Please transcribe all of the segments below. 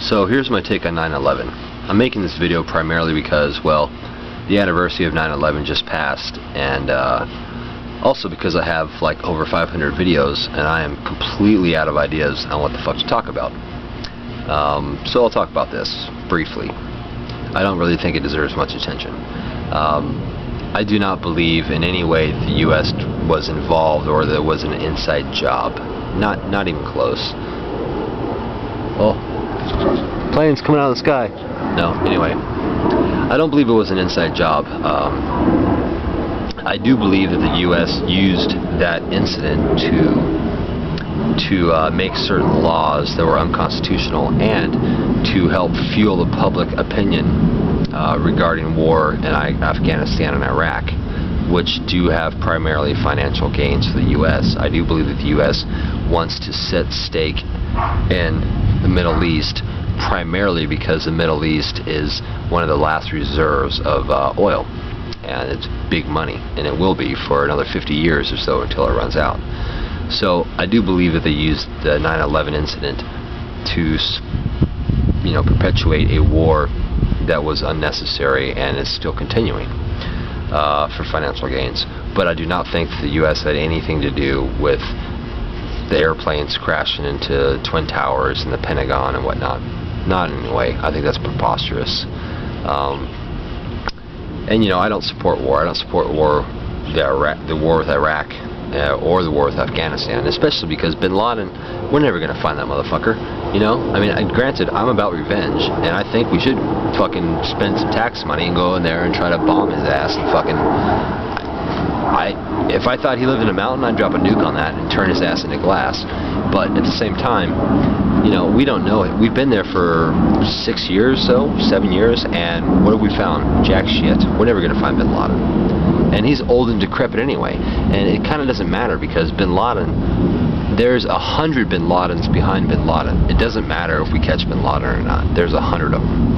So here's my take on 9/11. I'm making this video primarily because, well, the anniversary of 9/11 just passed, and also because I have like over 500 videos and I am completely out of ideas on what the fuck to talk about. So I'll talk about this briefly. I don't really think it deserves much attention. I do not believe in any way the U.S. was involved or there was an inside job. Not even close. Oh, planes coming out of the sky. No, anyway. I don't believe it was an inside job. I do believe that the U.S. used that incident to make certain laws that were unconstitutional and to help fuel the public opinion regarding war in Afghanistan and Iraq, which do have primarily financial gains for the U.S. I do believe that the U.S. wants to set stake in the Middle East primarily because the Middle East is one of the last reserves of oil, and it's big money, and it will be for another 50 years or so until it runs out. So I do believe that they used the 9/11 incident to, perpetuate a war that was unnecessary and is still continuing for financial gains. But I do not think that the U.S. had anything to do with the airplanes crashing into Twin Towers and the Pentagon and whatnot. Not in any way. I think that's preposterous. And I don't support war. I don't support the war with Iraq or the war with Afghanistan, especially because Bin Laden, we're never going to find that motherfucker. Granted, I'm about revenge, and I think we should fucking spend some tax money and go in there and try to bomb his ass and fucking... If I thought he lived in a mountain, I'd drop a nuke on that and turn his ass into glass. But at the same time, we don't know it. We've been there for 6 years, 7 years, and what have we found? Jack shit. We're never going to find Bin Laden. And he's old and decrepit anyway. And it kind of doesn't matter because Bin Laden, there's 100 Bin Ladens behind Bin Laden. It doesn't matter if we catch Bin Laden or not. There's 100 of them.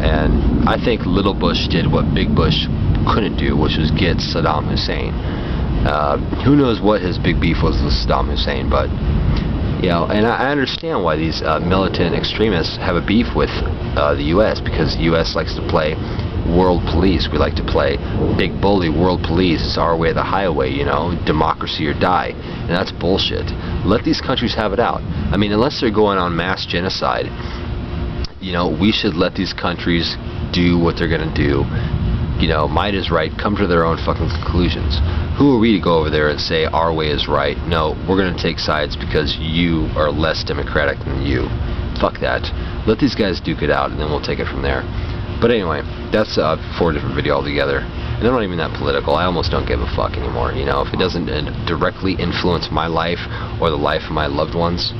And I think Little Bush did what Big Bush couldn't do, which was get Saddam Hussein. Who knows what his big beef was with Saddam Hussein, but and I understand why these militant extremists have a beef with the U.S. because the U.S. likes to play world police. We like to play big bully world police. It's our way or the highway, democracy or die, and that's bullshit. Let these countries have it out. I mean, unless they're going on mass genocide, we should let these countries do what they're going to do. Might is right, come to their own fucking conclusions. Who are we to go over there and say our way is right? No, we're going to take sides because you are less democratic than you. Fuck that. Let these guys duke it out and then we'll take it from there. But anyway, that's a 4 different video altogether. And I'm not even that political. I almost don't give a fuck anymore. If it doesn't directly influence my life or the life of my loved ones,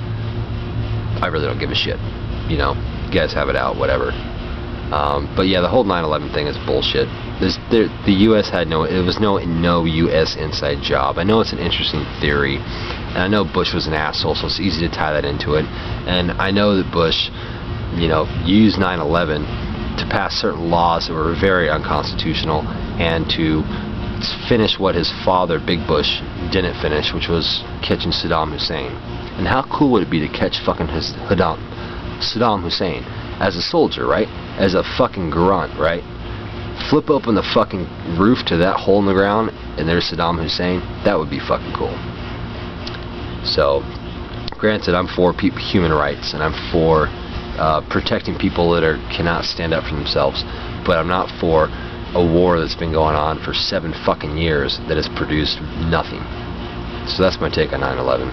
I really don't give a shit. You guys have it out, whatever. But yeah, the whole 9/11 thing is bullshit. The U.S. had it was no U.S. inside job. I know it's an interesting theory, and I know Bush was an asshole, so it's easy to tie that into it. And I know that Bush, used 9/11 to pass certain laws that were very unconstitutional and to finish what his father, Big Bush, didn't finish, which was catching Saddam Hussein. And how cool would it be to catch fucking Saddam Hussein as a soldier, right? As a fucking grunt, right? Flip open the fucking roof to that hole in the ground and there's Saddam Hussein. That would be fucking cool. So, granted, I'm for human rights and I'm for protecting people that cannot stand up for themselves, but I'm not for a war that's been going on for 7 fucking years that has produced nothing. So that's my take on 9/11.